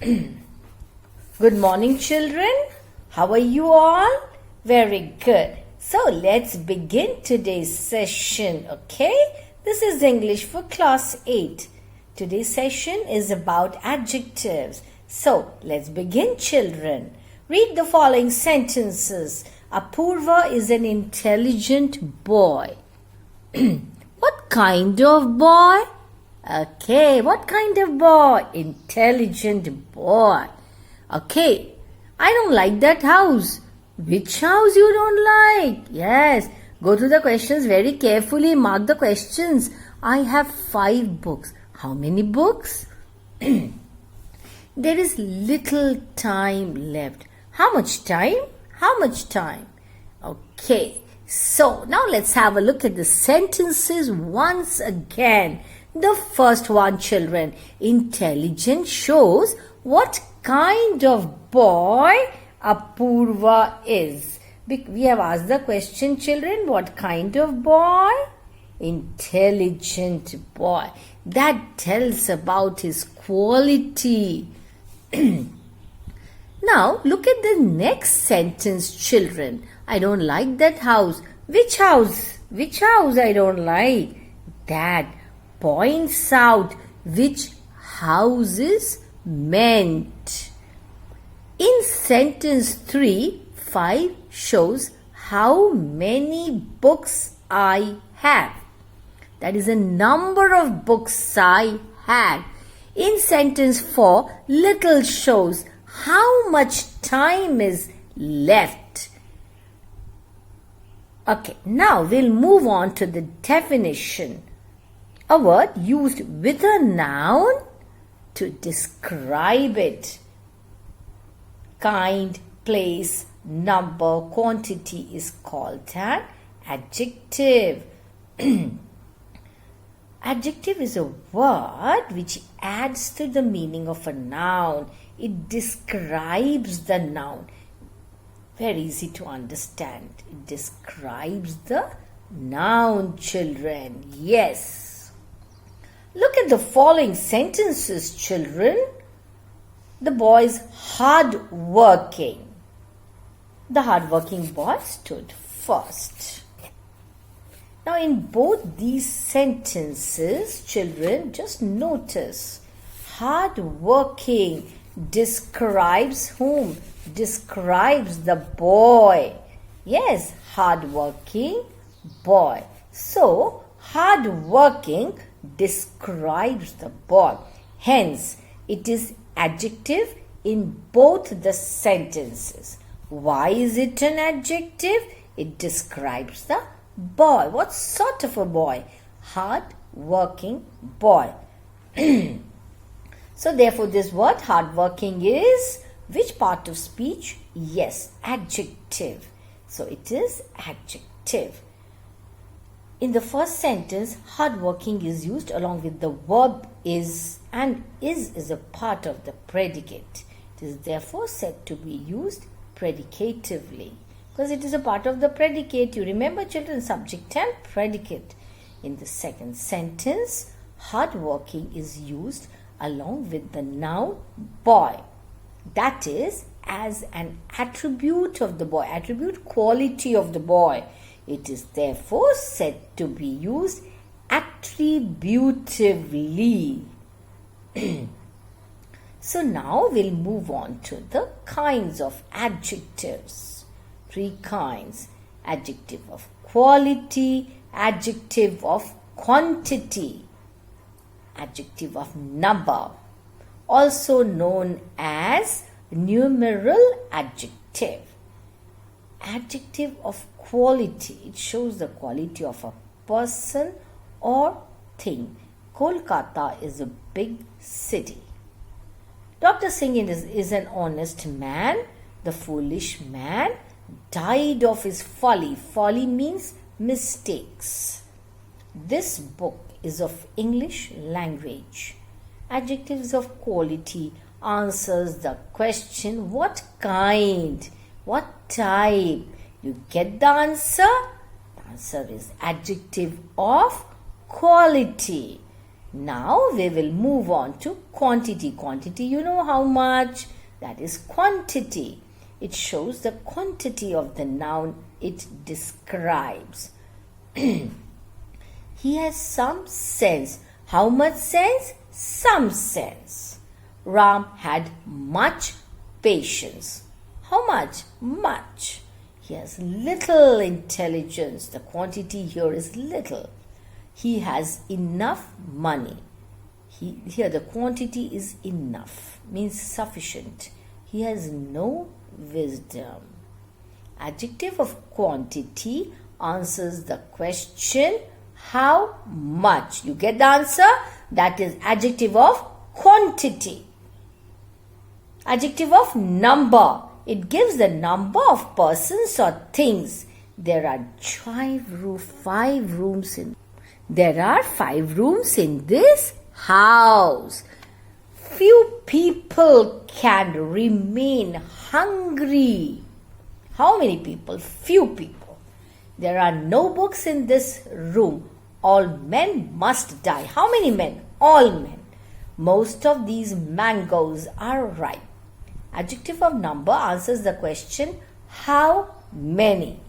Good morning, children. How are you all? Very good. So let's begin today's session, okay? This is English for class 8. Today's session is about adjectives. So let's begin, children. Read the following sentences. Apurva is an intelligent boy. What kind of boy? Okay, what kind of boy? Intelligent boy. Okay, I don't like that house. Which house you don't like? Yes, go through the questions very carefully. Mark the questions. I have 5 books. How many books? There is little time left. How much time? How much time? Okay, so now let's have a look at the sentences once again. The first one, children. Intelligent shows what kind of boy Apurva is. We have asked the question, children, what kind of boy? Intelligent boy. That tells about his quality. Now, look at the next sentence, children. I don't like that house. Which house? Which house I don't like? That points out which house is meant. In sentence 3, 5 shows how many books I have. That is a number of books I have. In sentence 4, little shows how much time is left. Okay, now we'll move on to the definition. A word used with a noun to describe it. Kind, place, number, quantity is called an adjective. Adjective is a word which adds to the meaning of a noun. It describes the noun. Very easy to understand. It describes the noun, children. Yes. Look at the following sentences, children. The boy is hard-working. The hard-working boy stood first. Now, in both these sentences, children, just notice hard-working describes whom? Describes the boy. Yes, hard-working boy. So, hard-working describes the boy. Hence, it is adjective in both the sentences. Why is it an adjective? It describes the boy. What sort of a boy? Hard-working boy. So, therefore, this word hard-working is which part of speech? Yes, adjective. So, it is adjective. In the first sentence, hardworking is used along with the verb is, and is a part of the predicate. It is therefore said to be used predicatively because it is a part of the predicate. You remember, children, subject and predicate. In the second sentence, hardworking is used along with the noun boy. That is as an attribute of the boy, attribute quality of the boy. It is therefore said to be used attributively. So now we'll move on to the kinds of adjectives. 3 kinds. Adjective of quality, adjective of quantity, adjective of number, also known as numeral adjective. Adjective of quality, it shows the quality of a person or thing. Kolkata is a big city. Dr. Singh is an honest man. The foolish man died of his folly. Folly means mistakes. This book is of English language. Adjectives of quality answers the question what kind, what type. You get the answer? The answer is adjective of quality. Now we will move on to quantity. Quantity, you know how much? That is quantity. It shows the quantity of the noun it describes. He has some sense. How much sense? Some sense. Ram had much patience. How much? Much. He has little intelligence. The quantity here is little. He has enough money. Here the quantity is enough, means sufficient. He has no wisdom. Adjective of quantity answers the question how much. You get the answer? That is adjective of quantity. Adjective of number. It gives the number of persons or things. There are five rooms in this house. Few people can remain hungry. How many people? Few people. There are no books in this room. All men must die. How many men? All men. Most of these mangoes are ripe. Adjective of number answers the question how many.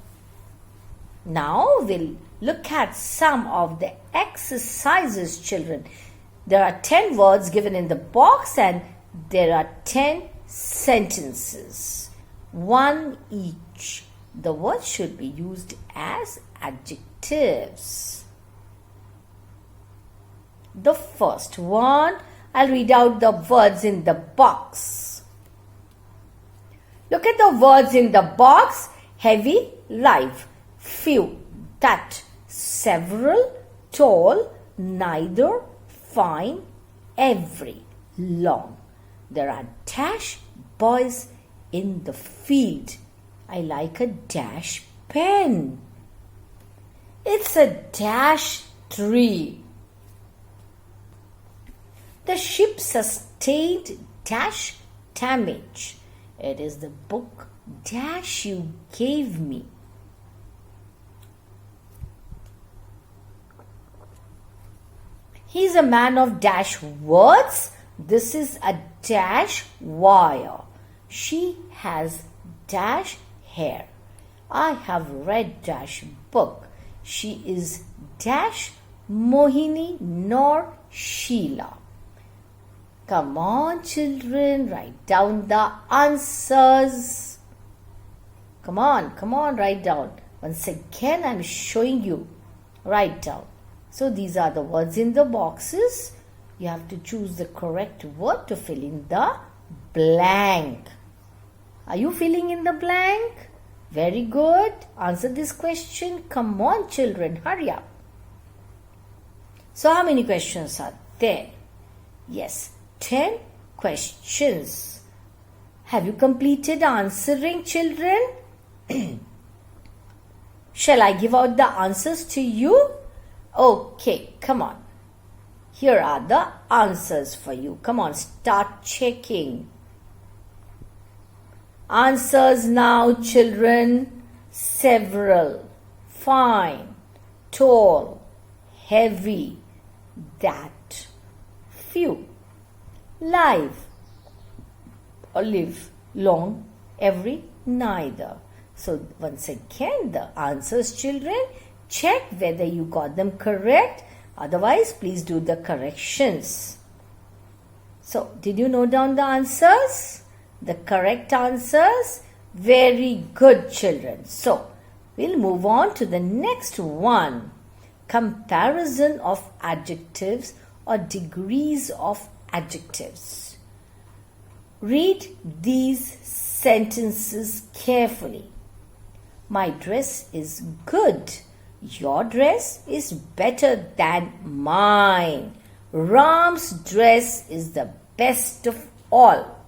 Now we'll look at some of the exercises, children. There are 10 words given in the box and there are 10 sentences. One each. The words should be used as adjectives. The first one, I'll read out the words in the box. Look at the words in the box. Heavy, live, few, that, several, tall, neither, fine, every, long. There are dash boys in the field. I like a dash pen. It's a dash tree. The ship sustained dash damage. It is the book dash you gave me. He is a man of dash words. This is a dash wire. She has dash hair. I have read dash book. She is dash Mohini nor Sheila. Come on, children, write down the answers. Come on, write down. Once again, I'm showing you. Write down. So these are the words in the boxes. You have to choose the correct word to fill in the blank. Are you filling in the blank? Very good. Answer this question. Come on, children, hurry up. So how many questions are there? Yes, 10 questions. Have you completed answering, children? Shall I give out the answers to you? Okay, come on. Here are the answers for you. Come on, start checking. Answers now, children. Several, fine, tall, heavy, that, few, live, olive, long, every, neither. So once again, the answers, children, check whether you got them correct. Otherwise, please do the corrections. So, did you note down the answers? The correct answers? Very good, children. So, we'll move on to the next one. Comparison of adjectives or degrees of adjectives. Read these sentences carefully. My dress is good. Your dress is better than mine. Ram's dress is the best of all.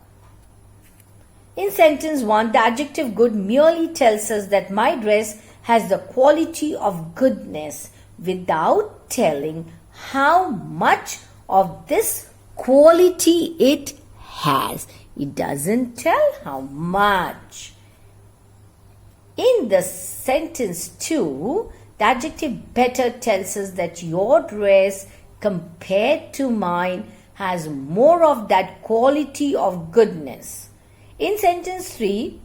In sentence 1, the adjective good merely tells us that my dress has the quality of goodness without telling how much of this quality it has. It doesn't tell how much. In the sentence 2, the adjective better tells us that your dress compared to mine has more of that quality of goodness. In sentence 3,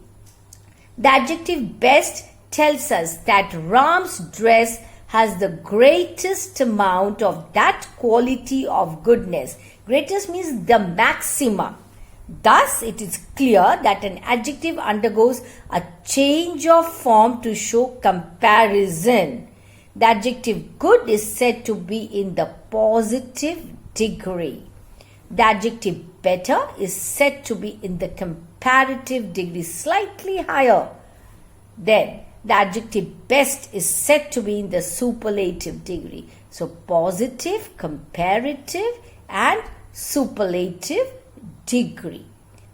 the adjective best tells us that Ram's dress has the greatest amount of that quality of goodness. Greatest means the maximum. Thus, it is clear that an adjective undergoes a change of form to show comparison. The adjective good is said to be in the positive degree. The adjective better is said to be in the comparative degree, slightly higher. Then, the adjective best is said to be in the superlative degree. So, positive, comparative and superlative degree.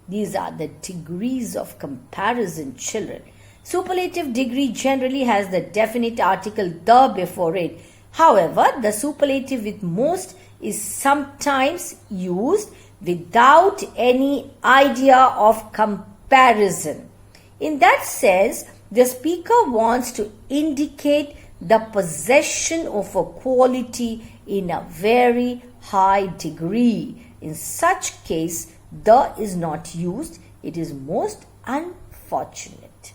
These are the degrees of comparison, children. Superlative degree generally has the definite article the before it. However, the superlative with most is sometimes used without any idea of comparison. In that sense, the speaker wants to indicate the possession of a quality in a very high degree. In such case, the is not used. It is most unfortunate.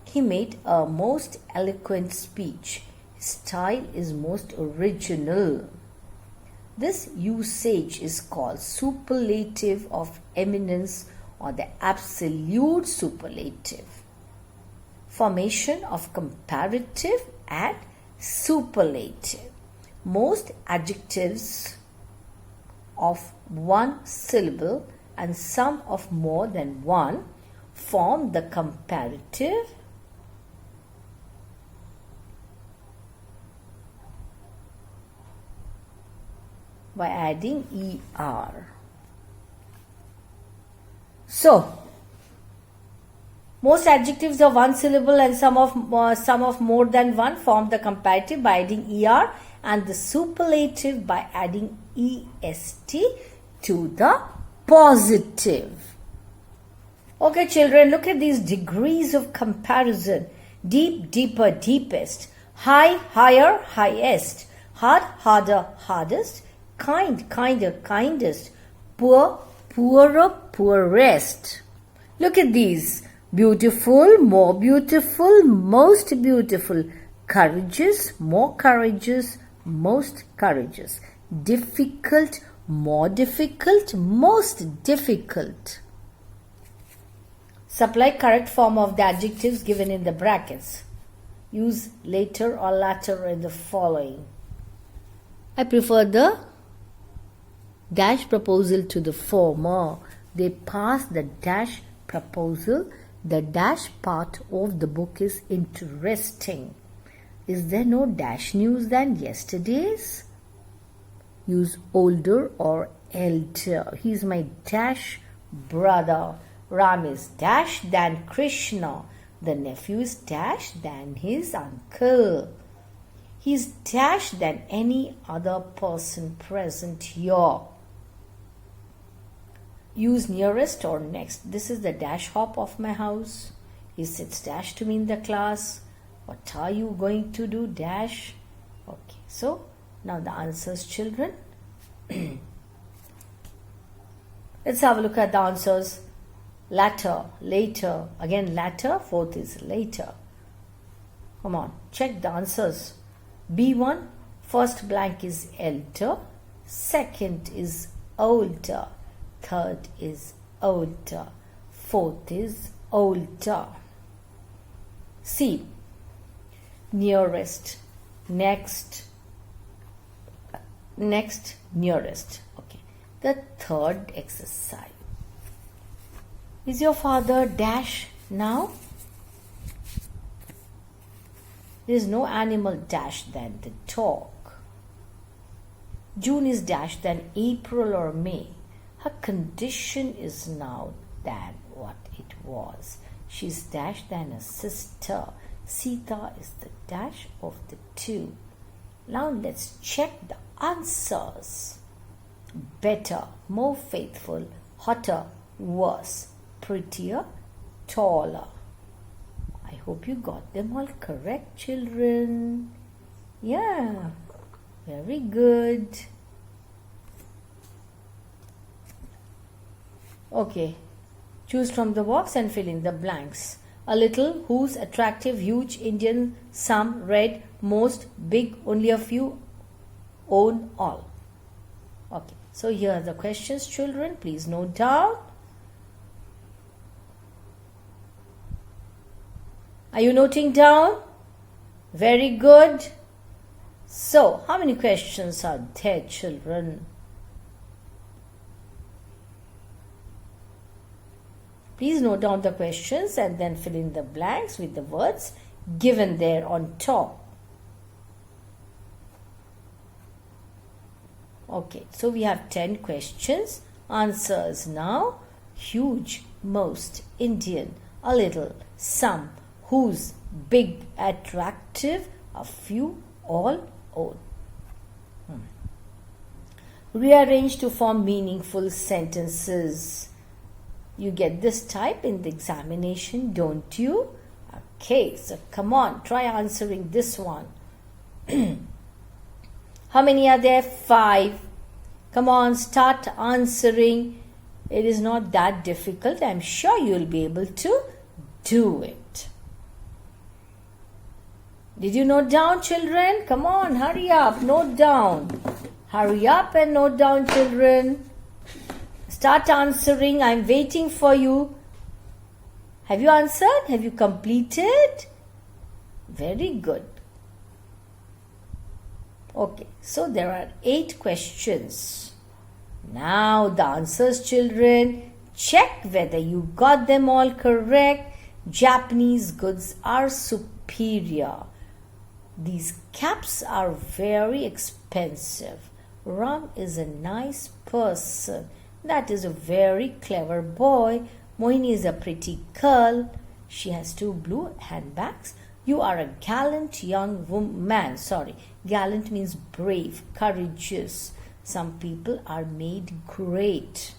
He made a most eloquent speech. His style is most original. This usage is called superlative of eminence or the absolute superlative. Formation of comparative and superlative. Most adjectives of one syllable and some of more than one form the comparative by adding er. So, most adjectives of one syllable and some of more than one form the comparative by adding er, and the superlative by adding est to the positive. Okay, children, look at these degrees of comparison. Deep, deeper, deepest. High, higher, highest. Hard, harder, hardest. Kind, kinder, kindest. Poor, poorer, poorest. Look at these. Beautiful, more beautiful, most beautiful. Courageous, more courageous, most courageous. Difficult, more difficult, most difficult. Supply correct form of the adjectives given in the brackets. Use later or latter in the following. I prefer the dash proposal to the former. They pass the dash proposal. The dash part of the book is interesting. Is there no dash news than yesterday's? Use older or elder. He's my dash brother. Ram is dash than Krishna. The nephew is dash than his uncle. He's dash than any other person present here. Use nearest or next. This is the dash hop of my house. He sits dash to me in the class. What are you going to do? Dash. Okay. So, now the answers, children. Let's have a look at the answers. Latter, later. Again, latter. Fourth is later. Come on. Check the answers. B1. First blank is elder. Second is older. Third is older. Fourth is older. C. Nearest. Next. Next, nearest. Okay. The third exercise. Is your father dash now? There is no animal dash than the dog. June is dash than April or May. Her condition is now than what it was. She's dash than a sister. Sita is the dash of the two. Now let's check the answers. Better, more faithful, hotter, worse, prettier, taller. I hope you got them all correct, children. Yeah, very good. Okay. Choose from the box and fill in the blanks. A little, whose, attractive, huge, Indian, some, red, most, big, only a few, own, all. Okay. So here are the questions, children. Please note down. Are you noting down? Very good. So, how many questions are there, children? Please note down the questions and then fill in the blanks with the words given there on top. Okay, so we have 10 questions. Answers now. Huge, most, Indian, a little, some, whose, big, attractive, a few, all, own. Rearrange to form meaningful sentences. You get this type in the examination, don't you? Okay, so come on, try answering this one. How many are there? 5. Come on, start answering. It is not that difficult. I'm sure you'll be able to do it. Did you note down, children? Come on, hurry up, note down. Hurry up and note down, children. Start answering. I'm waiting for you. Have you answered? Have you completed? Very good. Okay, so there are 8 questions. Now the answers, children. Check whether you got them all correct. Japanese goods are superior. These caps are very expensive. Ram is a nice person. That is a very clever boy. Mohini is a pretty girl. She has 2 blue handbags. You are a gallant young man. Sorry, gallant means brave, courageous. Some people are made great.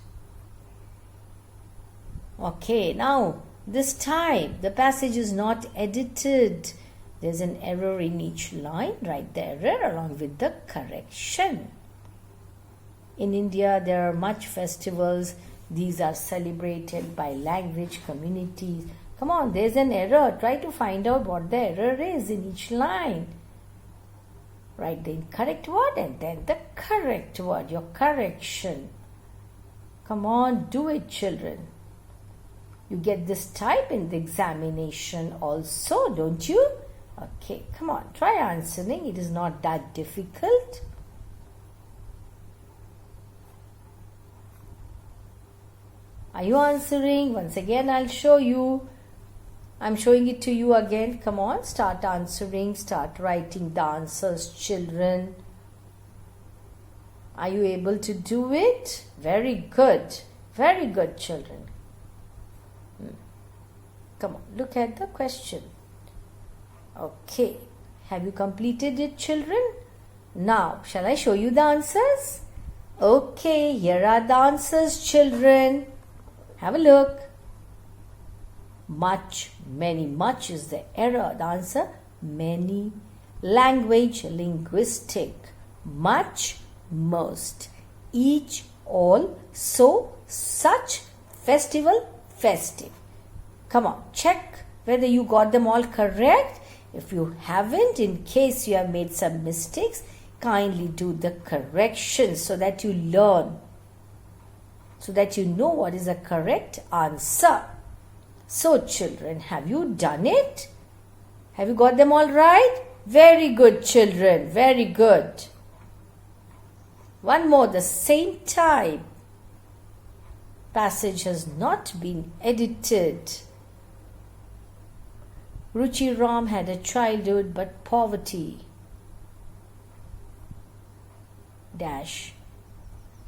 Okay, now this time the passage is not edited. There's an error in each line. Write the error along with the correction. In India, there are much festivals. These are celebrated by language communities. Come on, there's an error. Try to find out what the error is in each line. Write the incorrect word and then the correct word, your correction. Come on, do it, children. You get this type in the examination also, don't you? Okay, come on, try answering. It is not that difficult. Are you answering? Once again, I'll show you. I'm showing it to you again. Come on, start answering. Start writing the answers, children. Are you able to do it? Very good. Very good, children. Come on, look at the question. Okay. Have you completed it, children? Now, shall I show you the answers? Okay, here are the answers, children. Have a look. Much, many, much is the error. The answer, many. Language, linguistic. Much, most. Each, all. So, such. Festival, festive. Come on, check whether you got them all correct. If you haven't, in case you have made some mistakes, kindly do the corrections so that you learn, so that you know what is the correct answer. So, children, have you done it? Have you got them all right? Very good, children. Very good. One more, the same type. Passage has not been edited. Ruchi Ram had a childhood but poverty. Dash.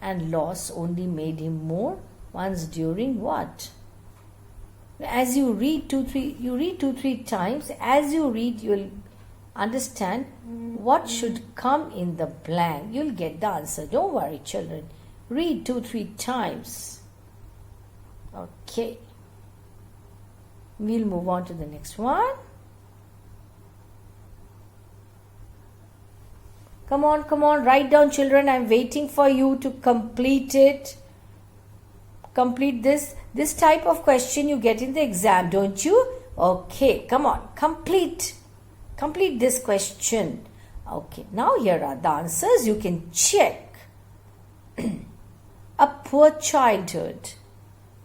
And loss only made him more. Once during what? As you read 2-3 times. As you read, you'll understand what should come in the blank. You'll get the answer. Don't worry, children. Read 2-3 times. Okay. We'll move on to the next one. Come on, come on. Write down, children. I'm waiting for you to complete it. Complete this. This type of question you get in the exam, don't you? Okay, come on. Complete this question. Okay, now here are the answers. You can check. A poor childhood,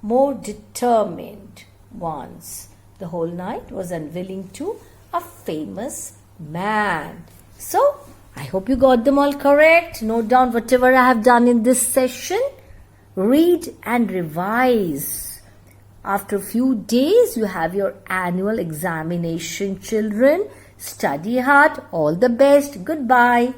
more determined once. The whole night was unwilling to a famous man. So, I hope you got them all correct. Note down whatever I have done in this session. Read and revise. After a few days, you have your annual examination, children. Study hard. All the best. Goodbye.